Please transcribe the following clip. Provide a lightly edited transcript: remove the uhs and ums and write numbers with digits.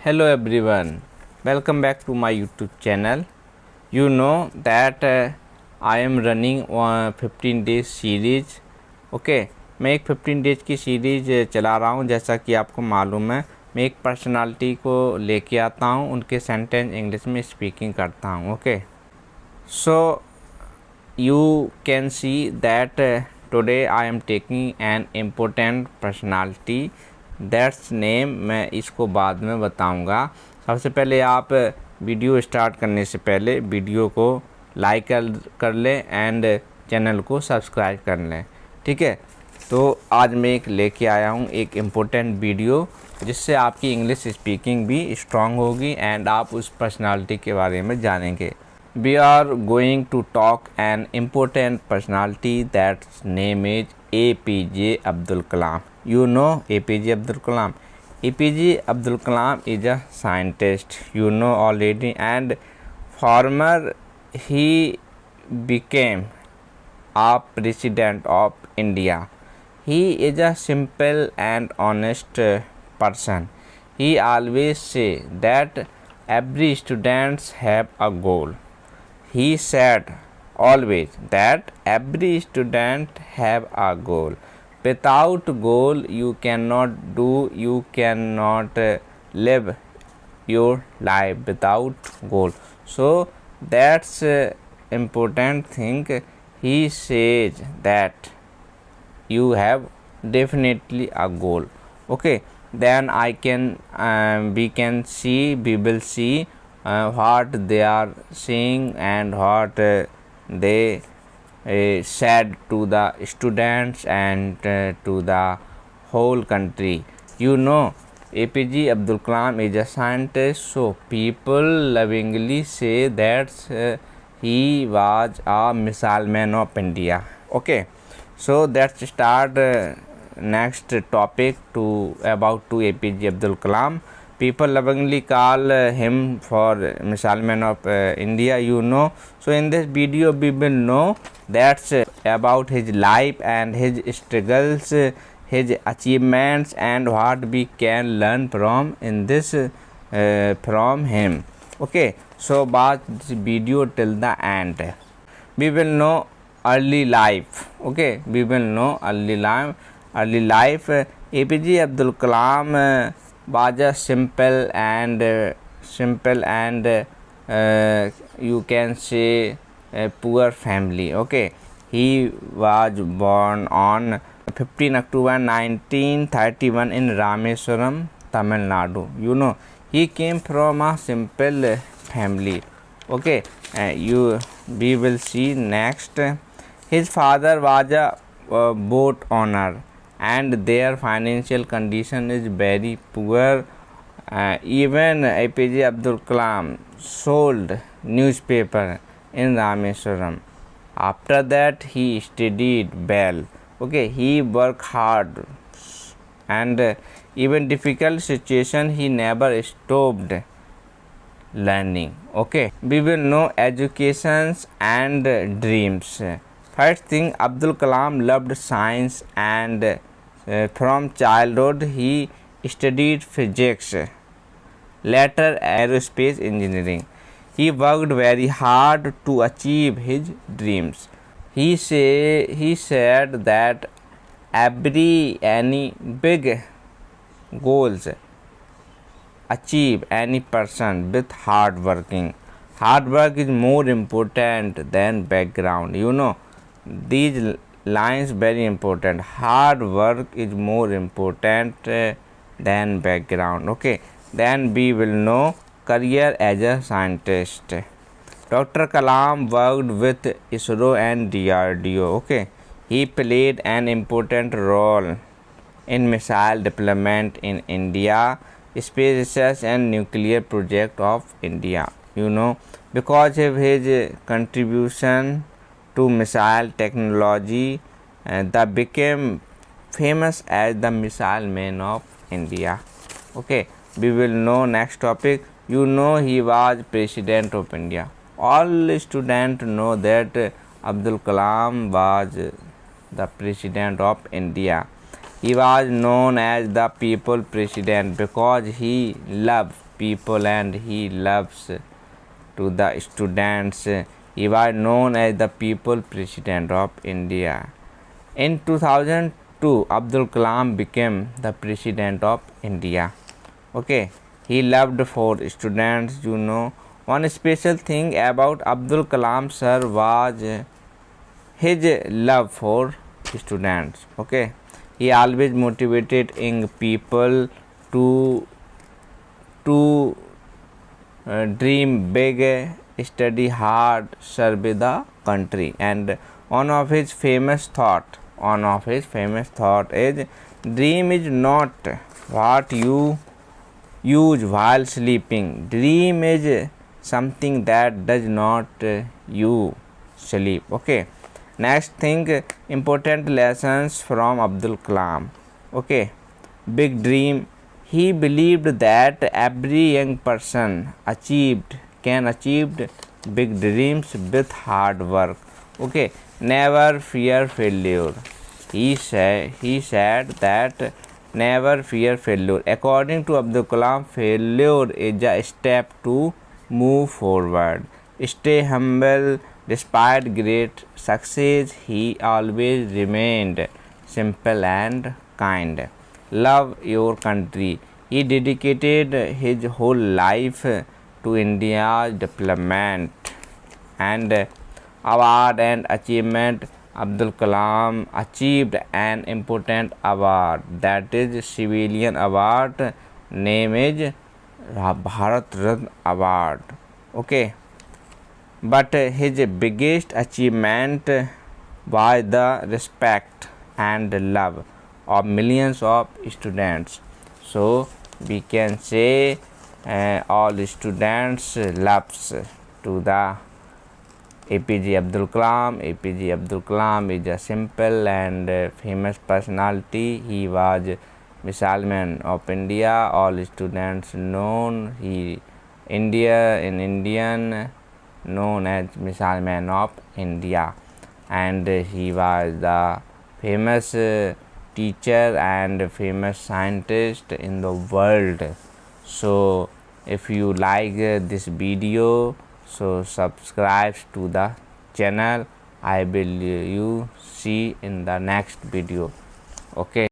Hello everyone, welcome back to my YouTube channel. You know that I am running 15 days series. Okay मैं एक 15 days की series चला रहा हूँ। जैसा कि आपको मालूम है, मैं एक पर्सनालिटी को लेके आता हूँ, उनके सेंटेंस इंग्लिश में स्पीकिंग करता हूँ। Okay so you can see that today I am taking an important personality that's name. मैं इसको बाद में बताऊंगा। सबसे पहले आप वीडियो स्टार्ट करने से पहले वीडियो को लाइक कर लें एंड चैनल को सब्सक्राइब कर लें, ठीक है। तो आज मैं एक लेके आया हूँ एक इम्पोर्टेंट वीडियो, जिससे आपकी इंग्लिश स्पीकिंग भी स्ट्रांग होगी एंड आप उस पर्सनालिटी के बारे में जानेंगे। We are going to talk an important personality that's name is APJ Abdul Kalam. You know APJ Abdul Kalam. APJ Abdul Kalam is a scientist, you know already, and former he became a president of India. He is a simple and honest person. He always say that every students have a goal. He said always that every student have a goal. Without goal you cannot live your life without goal. So that's important thing. He says that you have definitely a goal. Okay, then we will see what they are saying and what they said to the students and to the whole country. You know, APJ Abdul Kalam is a scientist, so people lovingly say that he was a missile man of India. Okay, so let's start next topic about APJ Abdul Kalam. People lovingly call him for missile man of India, you know. So in this video we will know that's about his life and his struggles, his achievements, and what we can learn from in this from him. Okay, so watch this video till the end. We will know early life. Okay, we will know early life. APJ Abdul Kalam was a simple and you can say a poor family. Okay, he was born on 15 October 1931 in Rameswaram, Tamil Nadu. You know, he came from a simple family. Okay, we will see next. His father was a boat owner and their financial condition is very poor. Even APJ Abdul Kalam sold newspaper in Rameswaram. After that he studied well. Okay, he worked hard and even difficult situation he never stopped learning. Okay, we will know educations and dreams. First thing, Abdul Kalam loved science and from childhood he studied physics, later aerospace engineering. He worked very hard to achieve his dreams. He said that any big goals achieve any person with hard working. Hard work is more important than background. You know, these lines very important. Hard work is more important than background. Okay, then we will know career as a scientist. Dr. Kalam worked with ISRO and DRDO. Okay, he played an important role in missile development in India, space research and nuclear project of India. You know, because of his contribution to missile technology, that became famous as the missile man of India. Okay, we will know next topic. You know, he was president of India. All students know that Abdul Kalam was the president of India. He was known as the people president because he loved people and he loves to the students. He was known as the People President of India. In 2002, Abdul Kalam became the President of India. Okay, he loved for students. One special thing about Abdul Kalam sir was his love for students. Okay, he always motivated young people to dream big, study hard, serve the country. And one of his famous thought is, dream is not what you use while sleeping. Dream is something that does not you sleep. Okay, next thing, important lessons from Abdul Kalam. Okay, big dream. He believed that every young person can achieve big dreams with hard work. Okay, never fear failure. He said that never fear failure. According to Abdul Kalam, failure is a step to move forward. Stay humble. Despite great success, he always remained simple and kind. Love your country. He dedicated his whole life to India's development. And award and achievement. Abdul Kalam achieved an important award, that is civilian award, name is Bharat Ratna award. Okay, but his biggest achievement was the respect and love of millions of students. So we can say all students loves to the APJ Abdul Kalam. APJ Abdul Kalam is a simple and famous personality. He was Missile Man of India. All students known in Indian known as Missile Man of India, and he was the famous teacher and famous scientist in the world. So if you like this video, so subscribe to the channel. I will you see in the next video. Okay.